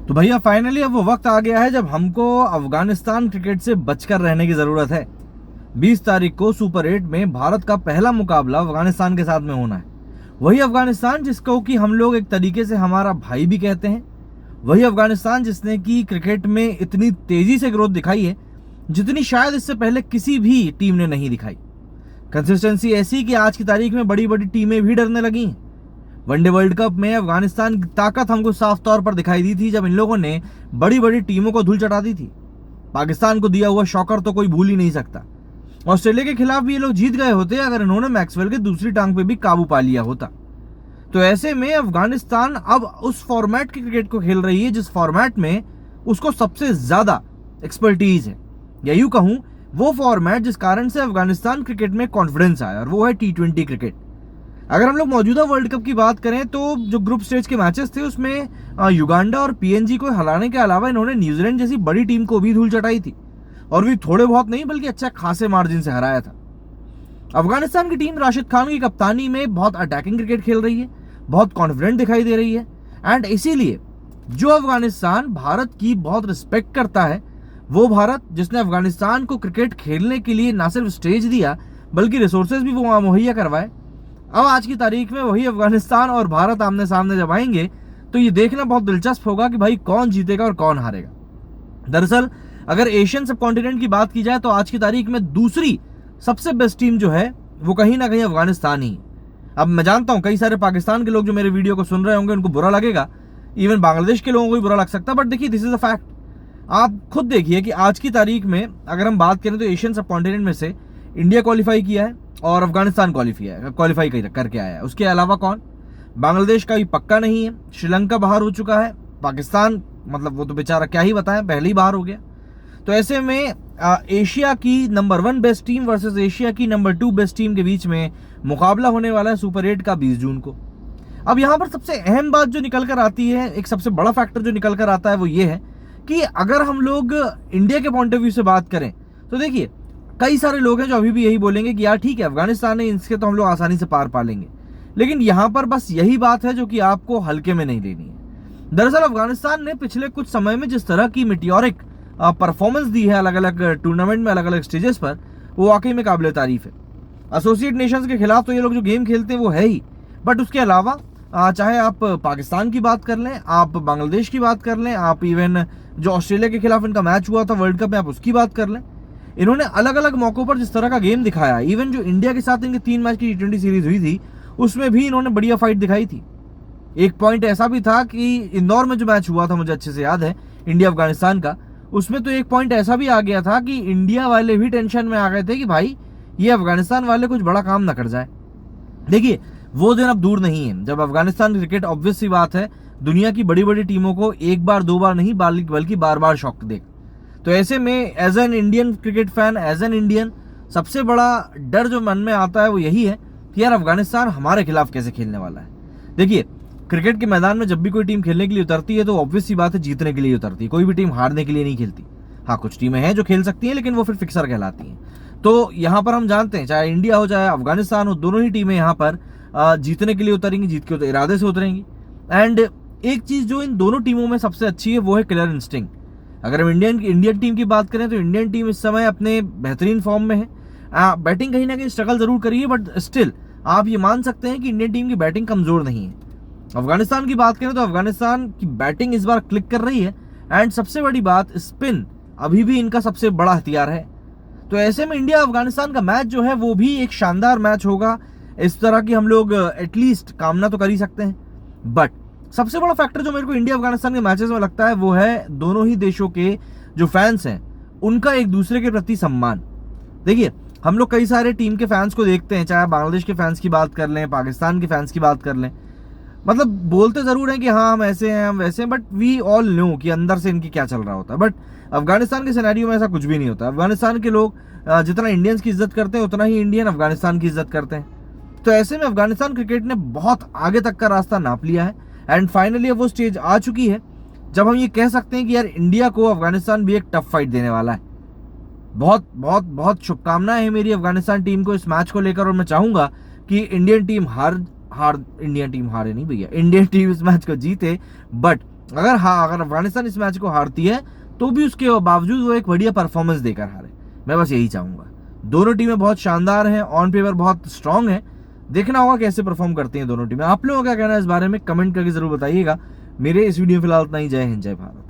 तो भैया फाइनली अब वो वक्त आ गया है जब हमको अफगानिस्तान क्रिकेट से बचकर रहने की जरूरत है। 20 तारीख को सुपर 8 में भारत का पहला मुकाबला अफगानिस्तान के साथ में होना है। वही अफगानिस्तान जिसको कि हम लोग एक तरीके से हमारा भाई भी कहते हैं। वही अफगानिस्तान जिसने की क्रिकेट में इतनी तेजी से ग्रोथ दिखाई है जितनी शायद इससे पहले किसी भी टीम ने नहीं दिखाई। कंसिस्टेंसी ऐसी कि आज की तारीख में बड़ी बड़ी टीमें भी डरने लगी हैं। वनडे वर्ल्ड कप में अफगानिस्तान की ताकत हमको साफ तौर पर दिखाई दी थी जब इन लोगों ने बड़ी बड़ी टीमों को धूल चटा दी थी। पाकिस्तान को दिया हुआ शॉकर तो कोई भूल ही नहीं सकता। ऑस्ट्रेलिया के खिलाफ भी ये लोग जीत गए होते अगर इन्होंने मैक्सवेल के दूसरी टांग पे भी काबू पा लिया होता। तो ऐसे में अफगानिस्तान अब उस फॉर्मेट की क्रिकेट को खेल रही है जिस फॉर्मेट में उसको सबसे ज्यादा एक्सपर्टीज है, या यूं कहूं वो फॉर्मेट जिस कारण से अफगानिस्तान क्रिकेट में कॉन्फिडेंस आया, और वो है T20 क्रिकेट। अगर हम लोग मौजूदा वर्ल्ड कप की बात करें तो जो ग्रुप स्टेज के मैचेस थे उसमें युगांडा और PNG को हराने के अलावा इन्होंने न्यूजीलैंड जैसी बड़ी टीम को भी धूल चटाई थी, और भी थोड़े बहुत नहीं बल्कि अच्छा खासे मार्जिन से हराया था। अफगानिस्तान की टीम राशिद खान की कप्तानी में बहुत अटैकिंग क्रिकेट खेल रही है, बहुत कॉन्फिडेंट दिखाई दे रही है। एंड इसीलिए जो अफगानिस्तान भारत की बहुत रिस्पेक्ट करता है, वो भारत जिसने अफगानिस्तान को क्रिकेट खेलने के लिए ना सिर्फ स्टेज दिया बल्कि रिसोर्सेज भी वो मुहैया करवाए, अब आज की तारीख में वही अफगानिस्तान और भारत आमने सामने जब आएंगे तो ये देखना बहुत दिलचस्प होगा कि भाई कौन जीतेगा और कौन हारेगा। दरअसल अगर एशियन सब कॉन्टिनेंट की बात की जाए तो आज की तारीख में दूसरी सबसे बेस्ट टीम जो है वो कहीं ना कहीं अफगानिस्तान ही। अब मैं जानता हूं कई सारे पाकिस्तान के लोग जो मेरे वीडियो को सुन रहे होंगे उनको बुरा लगेगा, इवन बांग्लादेश के लोगों को भी बुरा लग सकता है, बट देखिए दिस इज अ फैक्ट। आप खुद देखिए कि आज की तारीख में अगर हम बात करें तो एशियन सब कॉन्टिनेंट में से इंडिया क्वालिफाई किया है और अफगानिस्तान क्वालिफाई करके आया है। उसके अलावा कौन? बांग्लादेश का भी पक्का नहीं है, श्रीलंका बाहर हो चुका है, पाकिस्तान मतलब वो तो बेचारा क्या ही बताएं, पहले ही बाहर हो गया। तो ऐसे में एशिया की number 1 best team versus Asia की नंबर 2 बेस्ट टीम के बीच में मुकाबला होने वाला है सुपर 8 का 20 जून को। अब यहाँ पर सबसे अहम बात जो निकल कर आती है, एक सबसे बड़ा फैक्टर जो निकल कर आता है वो ये है कि अगर हम लोग इंडिया के पॉइंट ऑफ व्यू से बात करें तो देखिए कई सारे लोग हैं जो अभी भी यही बोलेंगे कि यार ठीक है अफगानिस्तान है, इसके तो हम लोग आसानी से पार पा लेंगे। लेकिन यहाँ पर बस यही बात है जो कि आपको हल्के में नहीं लेनी है। दरअसल अफगानिस्तान ने पिछले कुछ समय में जिस तरह की मिटियोरिक परफॉर्मेंस दी है अलग अलग टूर्नामेंट में अलग अलग स्टेजेस पर, वो वाकई में काबिल तारीफ है। एसोसिएट नेशंस के खिलाफ तो ये लोग जो गेम खेलते हैं वो है ही, बट उसके अलावा चाहे आप पाकिस्तान की बात कर लें, आप बांग्लादेश की बात कर लें, आप इवन जो ऑस्ट्रेलिया के खिलाफ इनका मैच हुआ था वर्ल्ड कप में आप उसकी बात कर लें, इन्होंने अलग अलग मौकों पर जिस तरह का गेम दिखाया, इवन जो इंडिया के साथ इनकी 3 मैच की T20 सीरीज हुई थी उसमें भी इन्होंने बढ़िया फाइट दिखाई थी। एक पॉइंट ऐसा भी था कि इंदौर में जो मैच हुआ था, मुझे अच्छे से याद है, इंडिया अफगानिस्तान का, उसमें तो एक पॉइंट ऐसा भी आ गया था कि इंडिया वाले भी टेंशन में आ गए थे कि भाई ये अफगानिस्तान वाले कुछ बड़ा काम ना कर जाए। देखिए वो दिन अब दूर नहीं है जब अफगानिस्तान क्रिकेट ऑब्वियस सी बात है दुनिया की बड़ी बड़ी टीमों को एक बार 2 बार नहीं बल्कि बार बार शॉक देगा। तो ऐसे में as an Indian cricket fan, as an Indian, सबसे बड़ा डर जो मन में आता है वो यही है कि यार अफगानिस्तान हमारे खिलाफ कैसे खेलने वाला है। देखिए क्रिकेट के मैदान में जब भी कोई टीम खेलने के लिए उतरती है तो ऑब्वियस सी बात है जीतने के लिए उतरती है, कोई भी टीम हारने के लिए नहीं खेलती। हाँ कुछ टीमें हैं जो खेल सकती हैं लेकिन वो फिर फिक्सर कहलाती हैं। तो यहाँ पर हम जानते हैं चाहे इंडिया हो चाहे अफगानिस्तान हो, दोनों ही टीमें यहाँ पर जीतने के लिए उतरेंगी, जीत के इरादे से उतरेंगी। एंड एक चीज जो इन दोनों टीमों में सबसे अच्छी है वो है क्लियर इंस्टिंक्ट। अगर हम इंडियन टीम की बात करें तो इंडियन टीम इस समय अपने बेहतरीन फॉर्म में है। बैटिंग कहीं ना कहीं स्ट्रगल जरूर करी है बट स्टिल आप ये मान सकते हैं कि इंडियन टीम की बैटिंग कमजोर नहीं है। अफगानिस्तान की बात करें तो अफगानिस्तान की बैटिंग इस बार क्लिक कर रही है, एंड सबसे बड़ी बात स्पिन अभी भी इनका सबसे बड़ा हथियार है। तो ऐसे में इंडिया अफगानिस्तान का मैच जो है वो भी एक शानदार मैच होगा, इस तरह की हम लोग एटलीस्ट कामना तो कर ही सकते हैं। बट सबसे बड़ा फैक्टर जो मेरे को इंडिया अफगानिस्तान के मैचेस में लगता है वो है दोनों ही देशों के जो फैंस हैं उनका एक दूसरे के प्रति सम्मान। देखिए हम लोग कई सारे टीम के फैंस को देखते हैं, चाहे बांग्लादेश के फैंस की बात कर लें, पाकिस्तान के फैंस की बात कर लें, मतलब बोलते जरूर हैं कि हाँ हम ऐसे हैं हम वैसे हैं, बट वी ऑल नो कि अंदर से इनकी क्या चल रहा होता है। बट अफगानिस्तान के सिनेरियो में ऐसा कुछ भी नहीं होता। अफगानिस्तान के लोग जितना इंडियंस की इज्जत करते हैं उतना ही इंडियन अफगानिस्तान की इज्जत करते हैं। तो ऐसे में अफगानिस्तान क्रिकेट ने बहुत आगे तक का रास्ता नाप लिया है, एंड फाइनली अब वो स्टेज आ चुकी है जब हम ये कह सकते हैं कि यार इंडिया को अफगानिस्तान भी एक टफ फाइट देने वाला है। बहुत बहुत बहुत शुभकामनाएं हैं मेरी अफगानिस्तान टीम को इस मैच को लेकर, और मैं चाहूंगा कि इंडियन टीम इंडियन टीम हारे नहीं भैया, इंडियन टीम इस मैच को जीते, बट अगर अफगानिस्तान इस मैच को हारती है तो भी उसके बावजूद वो एक बढ़िया परफॉर्मेंस देकर हारे। मैं बस यही चाहूंगा। दोनों टीमें बहुत शानदार हैं, ऑन पेपर बहुत स्ट्रांग हैं। देखना होगा कैसे परफॉर्म करती हैं दोनों टीमें। आप लोगों का क्या कहना है इस बारे में कमेंट करके जरूर बताइएगा। मेरे इस वीडियो में फिलहाल इतना ही। जय हिंद, जय भारत।